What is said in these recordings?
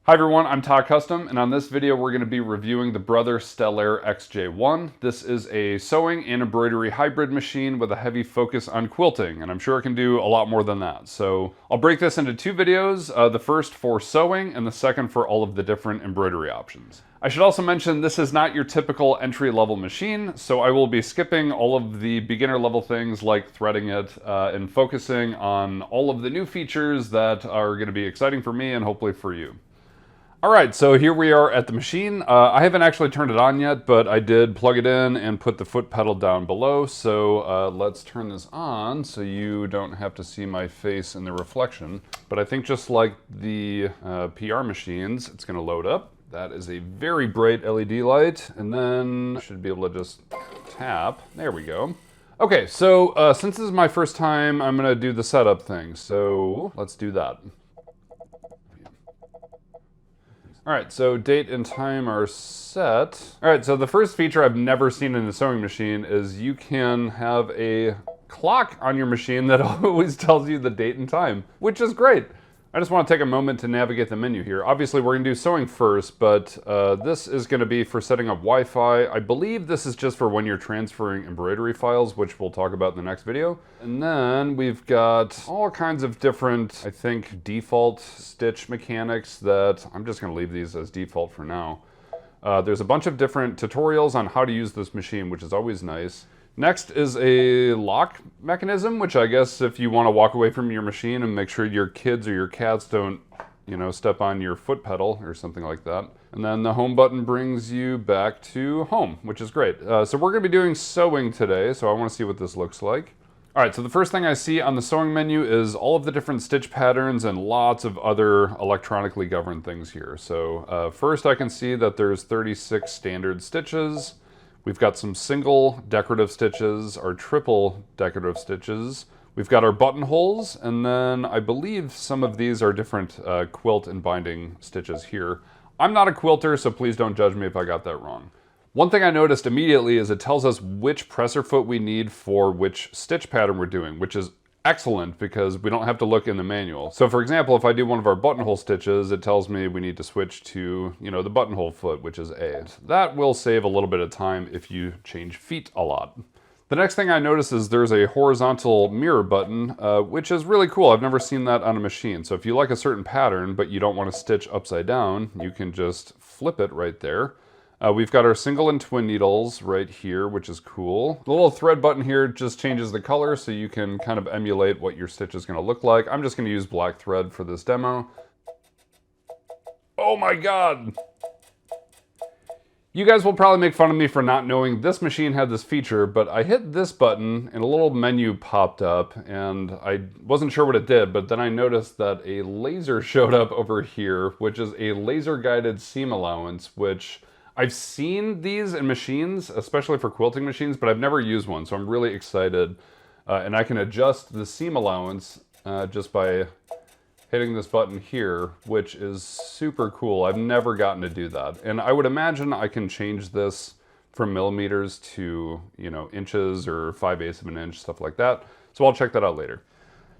Hi everyone, I'm Tock Custom, and on this video we're going to be reviewing the Brother Stellaire XJ1. This is a sewing and embroidery hybrid machine with a heavy focus on quilting, and I'm sure it can do a lot more than that. So I'll break this into two videos, the first for sewing and the second for all of the different embroidery options. I should also mention this is not your typical entry-level machine, so I will be skipping all of the beginner-level things like threading it and focusing on all of the new features that are going to be exciting for me and hopefully for you. Alright, so here we are at the machine. I haven't actually turned it on yet, but I did plug it in and put the foot pedal down below. So let's turn this on so you don't have to see my face in the reflection. But I think just like the PR machines, it's going to load up. That is a very bright LED light, and then I should be able to just tap. There we go. Okay, so since this is my first time, I'm going to do the setup thing. So let's do that. All right, so date and time are set. All right, so the first feature I've never seen in a sewing machine is you can have a clock on your machine that always tells you the date and time, which is great. I just want to take a moment to navigate the menu here. Obviously, we're going to do sewing first, but this is going to be for setting up Wi-Fi. I believe this is just for when you're transferring embroidery files, which we'll talk about in the next video. And then we've got all kinds of different, I think, default stitch mechanics that I'm just going to leave these as default for now. There's a bunch of different tutorials on how to use this machine, which is always nice. Next is a lock mechanism, which I guess if you want to walk away from your machine and make sure your kids or your cats don't, step on your foot pedal or something like that. And then the home button brings you back to home, which is great. So we're going to be doing sewing today, so I want to see what this looks like. All right, so the first thing I see on the sewing menu is all of the different stitch patterns and lots of other electronically governed things here. So first I can see that there's 36 standard stitches. We've got some single decorative stitches, our triple decorative stitches. We've got our buttonholes, and then I believe some of these are different quilt and binding stitches here. I'm not a quilter, so please don't judge me if I got that wrong. One thing I noticed immediately is it tells us which presser foot we need for which stitch pattern we're doing, which is excellent because we don't have to look in the manual. So for example, if I do one of our buttonhole stitches, it tells me we need to switch to, the buttonhole foot, which is A. So that will save a little bit of time if you change feet a lot. The next thing I notice is there's a horizontal mirror button, which is really cool. I've never seen that on a machine. So if you like a certain pattern, but you don't want to stitch upside down, you can just flip it right there. We've got our single and twin needles right here, which is cool. The little thread button here just changes the color so you can kind of emulate what your stitch is going to look like. I'm just going to use black thread for this demo. Oh my God! You guys will probably make fun of me for not knowing this machine had this feature, but I hit this button and a little menu popped up and I wasn't sure what it did, but then I noticed that a laser showed up over here, which is a laser guided seam allowance, which I've seen these in machines, especially for quilting machines, but I've never used one, so I'm really excited. And I can adjust the seam allowance just by hitting this button here, which is super cool. I've never gotten to do that. And I would imagine I can change this from millimeters to, inches or 5/8 of an inch, stuff like that. So I'll check that out later.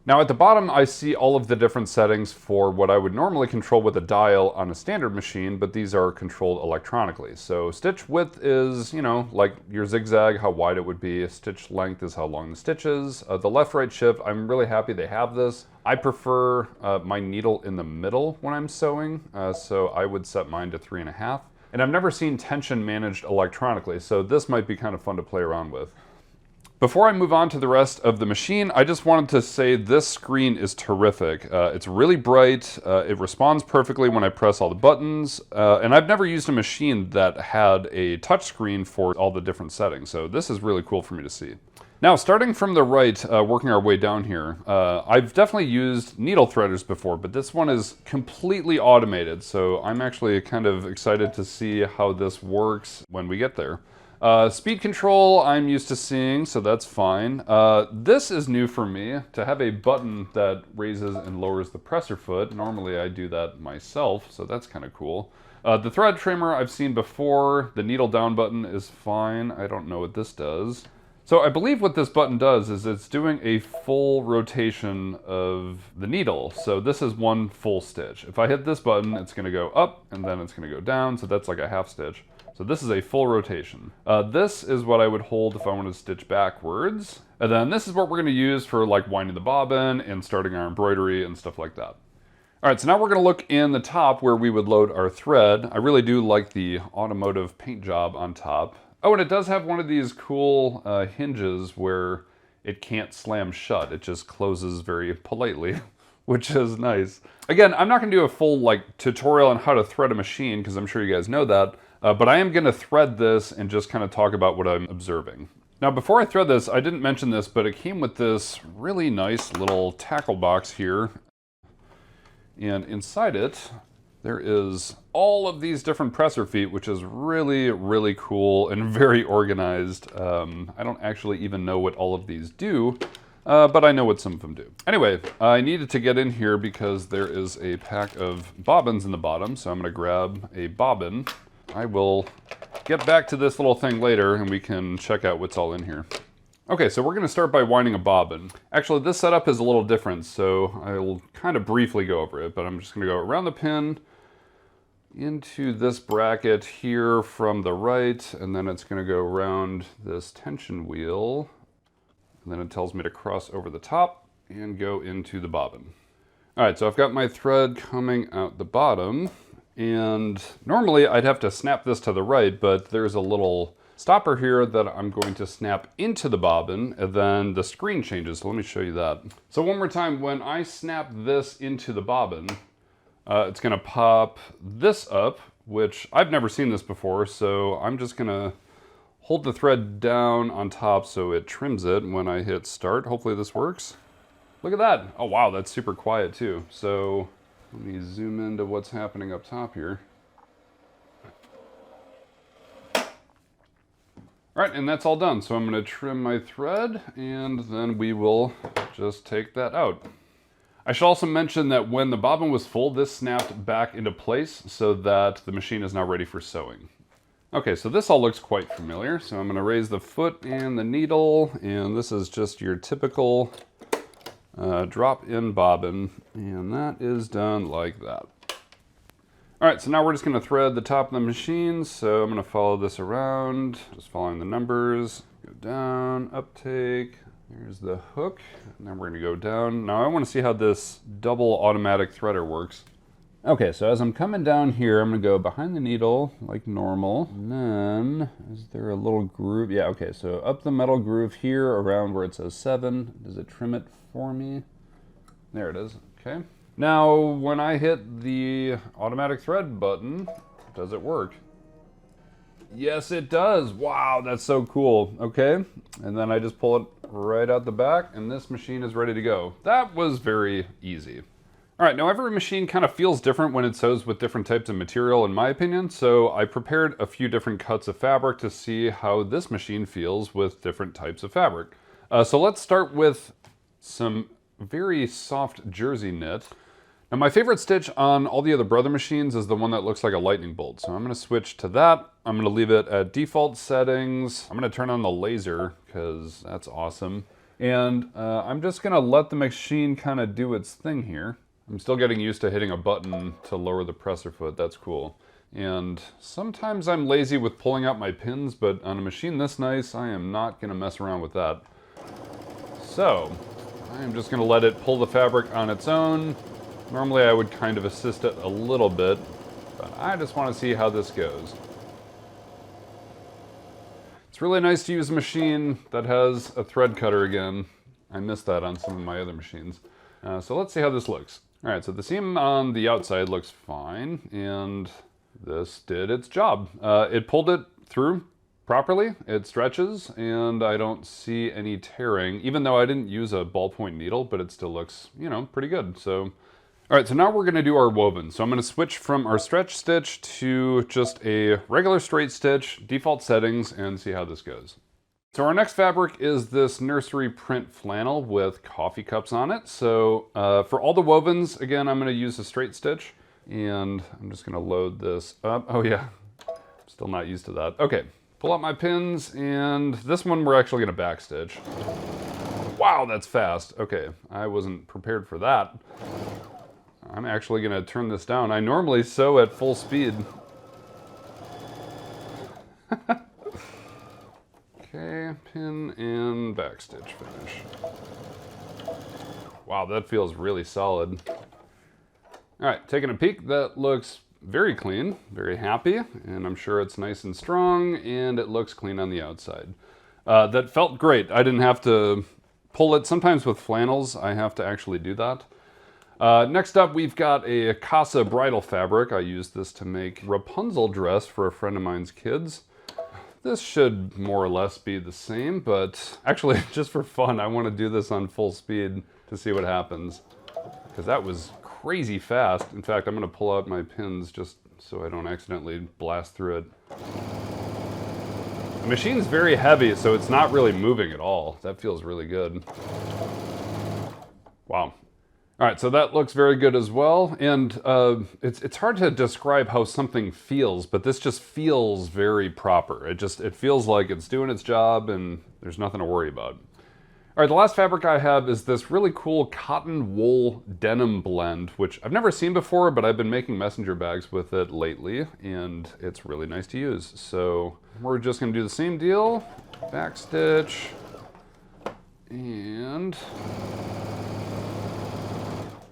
Now at the bottom, I see all of the different settings for what I would normally control with a dial on a standard machine, but these are controlled electronically. So stitch width is, like your zigzag, how wide it would be. Stitch length is how long the stitch is. The left-right shift, I'm really happy they have this. I prefer my needle in the middle when I'm sewing, so I would set mine to 3.5. And I've never seen tension managed electronically, so this might be kind of fun to play around with. Before I move on to the rest of the machine, I just wanted to say this screen is terrific. It's really bright, it responds perfectly when I press all the buttons, and I've never used a machine that had a touch screen for all the different settings, so this is really cool for me to see. Now, starting from the right, working our way down here, I've definitely used needle threaders before, but this one is completely automated, so I'm actually kind of excited to see how this works when we get there. Speed control I'm used to seeing, so that's fine. This is new for me, to have a button that raises and lowers the presser foot. Normally I do that myself, so that's kind of cool. The thread trimmer I've seen before. The needle down button is fine. I don't know what this does. So I believe what this button does is it's doing a full rotation of the needle. So this is one full stitch. If I hit this button, it's gonna go up and then it's gonna go down. So that's like a half stitch. So this is a full rotation. This is what I would hold if I wanted to stitch backwards. And then this is what we're gonna use for like winding the bobbin and starting our embroidery and stuff like that. All right, so now we're gonna look in the top where we would load our thread. I really do like the automotive paint job on top. Oh, and it does have one of these cool hinges where it can't slam shut. It just closes very politely, which is nice. Again, I'm not gonna do a full like tutorial on how to thread a machine because I'm sure you guys know that, but I am gonna thread this and just kind of talk about what I'm observing. Now, before I thread this, I didn't mention this, but it came with this really nice little tackle box here. And inside it, there is all of these different presser feet, which is really, really cool and very organized. I don't actually even know what all of these do, but I know what some of them do. Anyway, I needed to get in here because there is a pack of bobbins in the bottom, so I'm gonna grab a bobbin. I will get back to this little thing later and we can check out what's all in here. Okay, so we're gonna start by winding a bobbin. Actually, this setup is a little different, so I'll kind of briefly go over it, but I'm just gonna go around the pin, into this bracket here from the right, and then it's gonna go around this tension wheel, and then it tells me to cross over the top and go into the bobbin. All right, so I've got my thread coming out the bottom, and normally I'd have to snap this to the right, but there's a little stopper here that I'm going to snap into the bobbin, and then the screen changes, so let me show you that. So one more time, when I snap this into the bobbin, it's gonna pop this up, which I've never seen this before, so I'm just gonna hold the thread down on top so it trims it when I hit start. Hopefully this works. Look at that. Oh wow, that's super quiet too. So let me zoom into what's happening up top here. All right, and that's all done. So I'm gonna trim my thread and then we will just take that out. I should also mention that when the bobbin was full, this snapped back into place so that the machine is now ready for sewing. Okay, so this all looks quite familiar. So I'm gonna raise the foot and the needle, and this is just your typical drop-in bobbin, and that is done like that. All right, so now we're just gonna thread the top of the machine. So I'm gonna follow this around, just following the numbers, go down, uptake, here's the hook, and then we're gonna go down. Now I wanna see how this double automatic threader works. Okay, so as I'm coming down here, I'm gonna go behind the needle like normal. And then, is there a little groove? Yeah, okay, so up the metal groove here around where it says 7. Does it trim it for me? There it is, okay. Now, when I hit the automatic thread button, does it work? Yes, it does. Wow, that's so cool. Okay, and then I just pull it right out the back and this machine is ready to go. That was very easy. All right, now every machine kind of feels different when it sews with different types of material, in my opinion, so I prepared a few different cuts of fabric to see how this machine feels with different types of fabric. So let's start with some very soft jersey knit. Now my favorite stitch on all the other Brother machines is the one that looks like a lightning bolt. So I'm gonna switch to that. I'm gonna leave it at default settings. I'm gonna turn on the laser because that's awesome. And I'm just gonna let the machine kind of do its thing here. I'm still getting used to hitting a button to lower the presser foot. That's cool. And sometimes I'm lazy with pulling out my pins, but on a machine this nice, I am not gonna mess around with that. So I'm just gonna let it pull the fabric on its own. Normally I would kind of assist it a little bit, but I just want to see how this goes. It's really nice to use a machine that has a thread cutter again. I missed that on some of my other machines. So let's see how this looks. All right, so the seam on the outside looks fine, and this did its job. It pulled it through properly, it stretches, and I don't see any tearing, even though I didn't use a ballpoint needle, but it still looks, you know, pretty good. So. All right, so now we're gonna do our woven. So I'm gonna switch from our stretch stitch to just a regular straight stitch, default settings, and see how this goes. So our next fabric is this nursery print flannel with coffee cups on it. So for all the wovens, again, I'm gonna use a straight stitch, and I'm just gonna load this up. Oh yeah, I'm still not used to that. Okay, Pull out my pins, and this one we're actually gonna backstitch. Wow, that's fast. Okay, I wasn't prepared for that. I'm actually gonna turn this down. I normally sew at full speed. Okay, pin and backstitch finish. Wow, that feels really solid. All right, taking a peek, that looks very clean, very happy, and I'm sure it's nice and strong, and it looks clean on the outside. That felt great. I didn't have to pull it. Sometimes with flannels, I have to actually do that. Next up, we've got a Casa bridal fabric. I used this to make Rapunzel dress for a friend of mine's kids. This should more or less be the same, but actually, just for fun, I want to do this on full speed to see what happens, because that was crazy fast. In fact, I'm going to pull out my pins just so I don't accidentally blast through it. The machine's very heavy, so it's not really moving at all. That feels really good. Wow. All right, so that looks very good as well, and it's hard to describe how something feels, but this just feels very proper. It feels like it's doing its job, and there's nothing to worry about. All right, the last fabric I have is this really cool cotton wool denim blend, which I've never seen before, but I've been making messenger bags with it lately, and it's really nice to use. So we're just gonna do the same deal, backstitch, and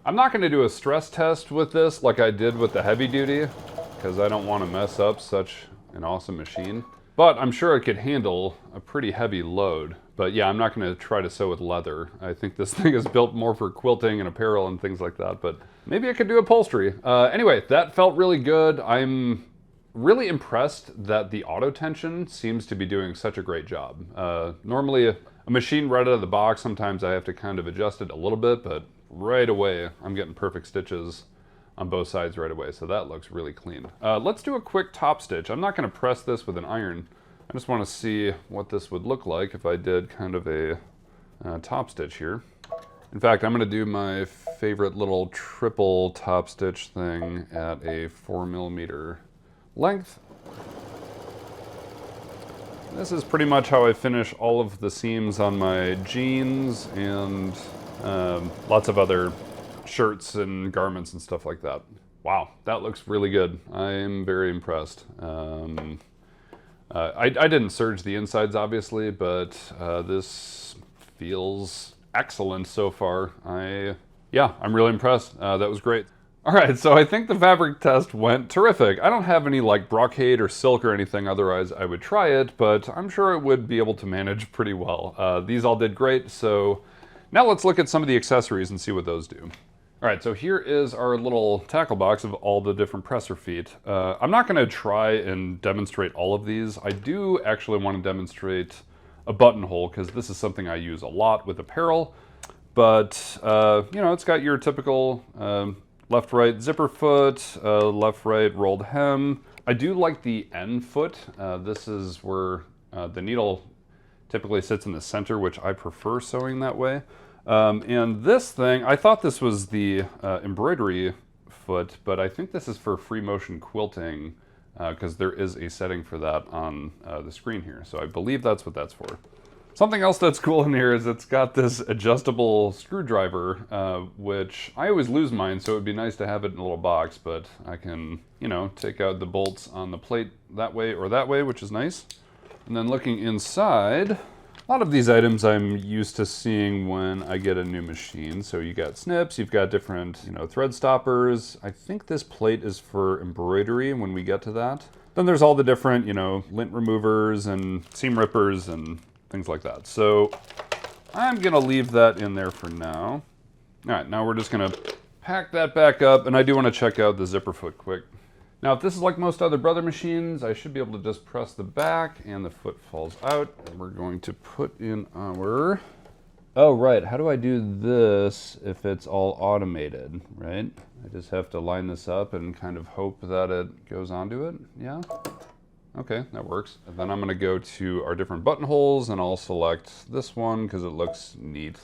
I'm not gonna do a stress test with this like I did with the heavy duty, because I don't want to mess up such an awesome machine. But I'm sure it could handle a pretty heavy load. But yeah, I'm not gonna try to sew with leather. I think this thing is built more for quilting and apparel and things like that, but maybe I could do upholstery. Anyway, that felt really good. I'm really impressed that the auto tension seems to be doing such a great job. Normally a machine right out of the box, sometimes I have to kind of adjust it a little bit, but right away, I'm getting perfect stitches on both sides right away, so that looks really clean. Let's do a quick top stitch. I'm not gonna press this with an iron. I just wanna see what this would look like if I did kind of a top stitch here. In fact, I'm gonna do my favorite little triple top stitch thing at a 4mm length. This is pretty much how I finish all of the seams on my jeans and lots of other shirts and garments and stuff like that. Wow, that looks really good. I'm very impressed. I didn't serge the insides, obviously, but this feels excellent so far. Yeah, I'm really impressed. That was great. All right, so I think the fabric test went terrific. I don't have any like brocade or silk or anything, otherwise I would try it, but I'm sure it would be able to manage pretty well. These all did great, so now let's look at some of the accessories and see what those do. All right, so here is our little tackle box of all the different presser feet. I'm not gonna try and demonstrate all of these. I do actually want to demonstrate a buttonhole, because this is something I use a lot with apparel, but you know, it's got your typical left-right zipper foot, left-right rolled hem. I do like the end foot. This is where the needle typically sits in the center, which I prefer sewing that way. And this thing, I thought this was the embroidery foot, but I think this is for free motion quilting, because there is a setting for that on the screen here. So I believe that's what that's for. Something else that's cool in here is it's got this adjustable screwdriver, which I always lose mine, so it would be nice to have it in a little box, but I can, you know, take out the bolts on the plate that way or that way, which is nice. And then looking inside, a lot of these items I'm used to seeing when I get a new machine. So you got snips, you've got different, you know, thread stoppers. I think this plate is for embroidery when we get to that. Then there's all the different, you know, lint removers and seam rippers and things like that. So I'm gonna leave that in there for now. All right, now we're just gonna pack that back up, and I do wanna check out the zipper foot quick. Now, if this is like most other Brother machines, I should be able to just press the back and the foot falls out. And we're going to put in our, oh right, how do I do this if it's all automated, right? I just have to line this up and kind of hope that it goes onto it, yeah? Okay, that works. And then I'm gonna go to our different buttonholes and I'll select this one because it looks neat.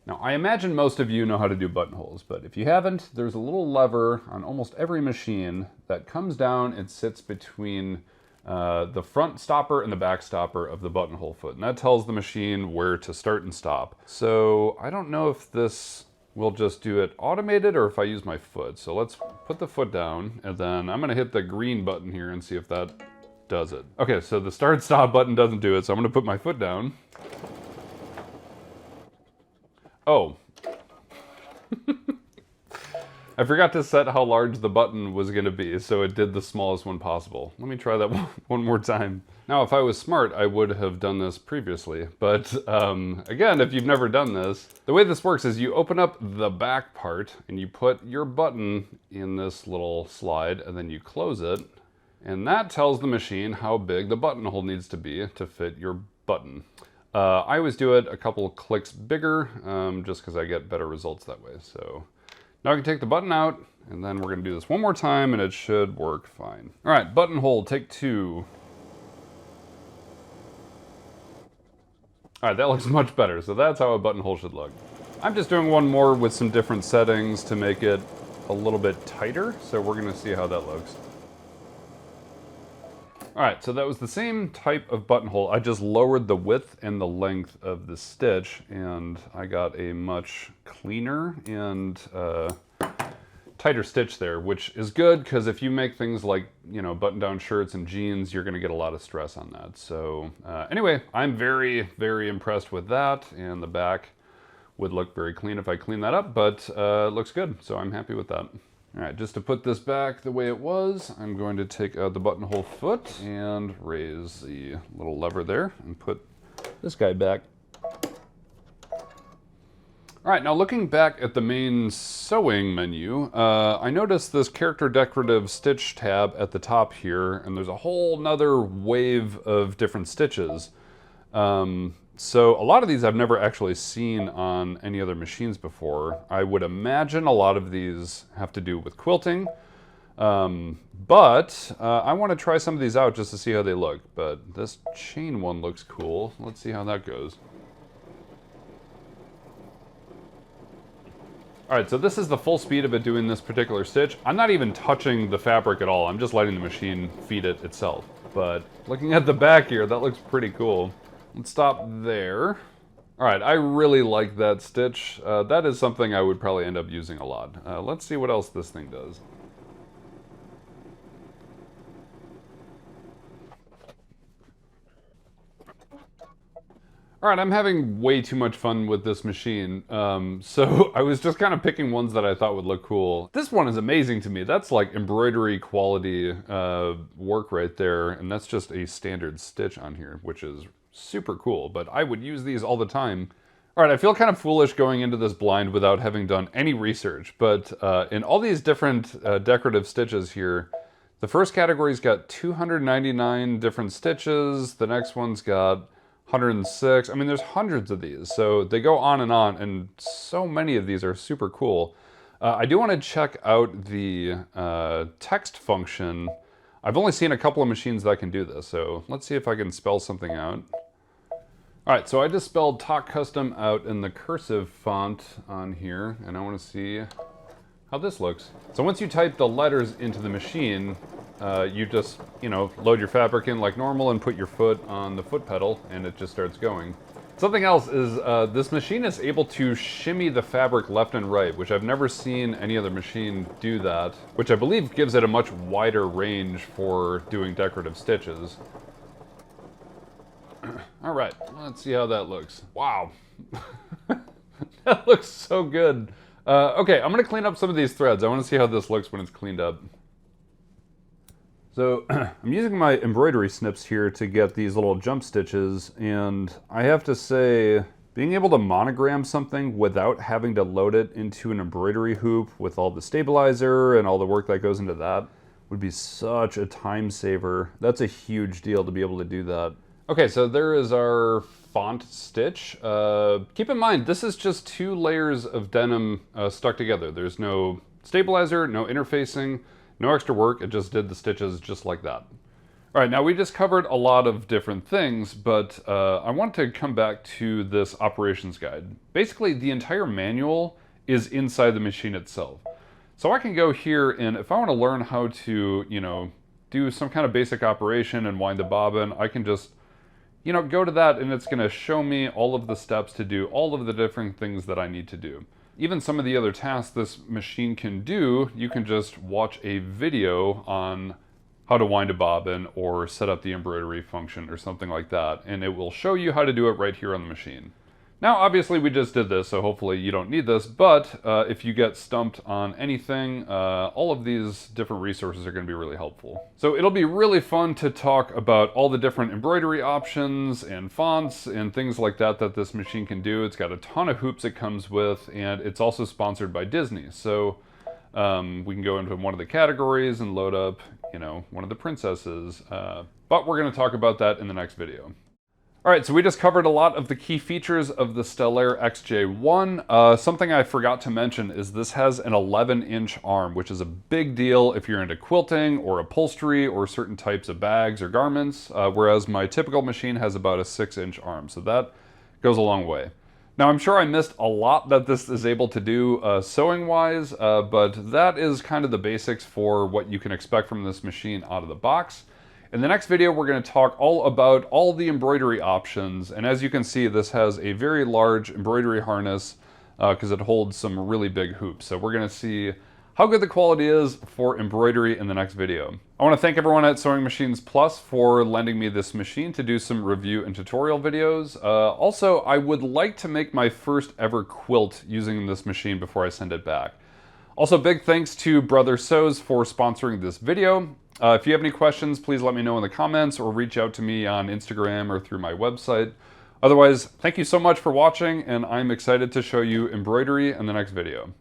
Now, I imagine most of you know how to do buttonholes, but if you haven't, there's a little lever on almost every machine that comes down and sits between the front stopper and the back stopper of the buttonhole foot. And that tells the machine where to start and stop. So I don't know if this will just do it automated or if I use my foot. So let's put the foot down, and then I'm gonna hit the green button here and see if that does it. Okay, so the start stop button doesn't do it, so I'm gonna put my foot down. Oh. I forgot to set how large the button was going to be, so it did the smallest one possible. Let me try that one more time. Now, if I was smart, I would have done this previously. But again, if you've never done this, the way this works is you open up the back part and you put your button in this little slide and then you close it. And that tells the machine how big the buttonhole needs to be to fit your button. I always do it a couple clicks bigger, just because I get better results that way. So now I can take the button out, and then we're gonna do this one more time, and it should work fine. All right, buttonhole, take 2. All right, that looks much better. So that's how a buttonhole should look. I'm just doing one more with some different settings to make it a little bit tighter. So we're gonna see how that looks. All right, so that was the same type of buttonhole. I just lowered the width and the length of the stitch, and I got a much cleaner and tighter stitch there, which is good because if you make things like, you know, button-down shirts and jeans, you're gonna get a lot of stress on that. So anyway, I'm very, very impressed with that, and the back would look very clean if I clean that up, but it looks good, so I'm happy with that. All right, just to put this back the way it was, I'm going to take out the buttonhole foot and raise the little lever there and put this guy back. All right, now looking back at the main sewing menu, I noticed this character decorative stitch tab at the top here, and there's a whole nother wave of different stitches. So a lot of these I've never actually seen on any other machines before. I would imagine a lot of these have to do with quilting, but I want to try some of these out just to see how they look. But this chain one looks cool. Let's see how that goes. All right, so this is the full speed of it doing this particular stitch. I'm not even touching the fabric at all. I'm just letting the machine feed it itself. But looking at the back here, that looks pretty cool. Let's stop there. All right, I really like that stitch. That is something I would probably end up using a lot. Let's see what else this thing does. All right, I'm having way too much fun with this machine. So I was just kind of picking ones that I thought would look cool. This one is amazing to me. That's like embroidery quality work right there. And that's just a standard stitch on here, which is super cool, but I would use these all the time. All right, I feel kind of foolish going into this blind without having done any research, but in all these different decorative stitches here, the first category's got 299 different stitches, the next one's got 106. I mean, there's hundreds of these, so they go on, and so many of these are super cool. I do want to check out the text function. I've only seen a couple of machines that can do this, so let's see if I can spell something out. All right, so I just spelled Tock Custom out in the cursive font on here, and I want to see how this looks. So once you type the letters into the machine, you just, you know, load your fabric in like normal and put your foot on the foot pedal, and it just starts going. Something else is this machine is able to shimmy the fabric left and right, which I've never seen any other machine do that, which I believe gives it a much wider range for doing decorative stitches. All right, let's see how that looks. Wow, that looks so good. Okay, I'm gonna clean up some of these threads. I wanna see how this looks when it's cleaned up. So I'm using my embroidery snips here to get these little jump stitches, and I have to say, being able to monogram something without having to load it into an embroidery hoop with all the stabilizer and all the work that goes into that would be such a time saver. That's a huge deal to be able to do that. Okay, so there is our font stitch. Keep in mind, this is just 2 layers of denim stuck together. There's no stabilizer, no interfacing, no extra work. It just did the stitches just like that. All right, now we just covered a lot of different things, but I want to come back to this operations guide. Basically, the entire manual is inside the machine itself. So I can go here, and if I want to learn how to, you know, do some kind of basic operation and wind the bobbin, I can just, you know, go to that and it's gonna show me all of the steps to do all of the different things that I need to do. Even some of the other tasks this machine can do, you can just watch a video on how to wind a bobbin or set up the embroidery function or something like that, and it will show you how to do it right here on the machine. Now, obviously we just did this, so hopefully you don't need this, but if you get stumped on anything, all of these different resources are going to be really helpful. So it'll be really fun to talk about all the different embroidery options and fonts and things like that that this machine can do. It's got a ton of hoops it comes with, and it's also sponsored by Disney. So we can go into one of the categories and load up, you know, one of the princesses, but we're going to talk about that in the next video. All right, so we just covered a lot of the key features of the Stellaire XJ1. Something I forgot to mention is this has an 11-inch arm, which is a big deal if you're into quilting or upholstery or certain types of bags or garments, whereas my typical machine has about a 6-inch arm, so that goes a long way. Now, I'm sure I missed a lot that this is able to do sewing-wise, but that is kind of the basics for what you can expect from this machine out of the box. In the next video, we're going to talk all about all the embroidery options, and as you can see, this has a very large embroidery harness because it holds some really big hoops. So we're going to see how good the quality is for embroidery in the next video. I want to thank everyone at Sewing Machines Plus for lending me this machine to do some review and tutorial videos. Also, I would like to make my first ever quilt using this machine before I send it back. Also, big thanks to Brother Sews for sponsoring this video. If you have any questions, please let me know in the comments or reach out to me on Instagram or through my website. Otherwise, thank you so much for watching, and I'm excited to show you embroidery in the next video.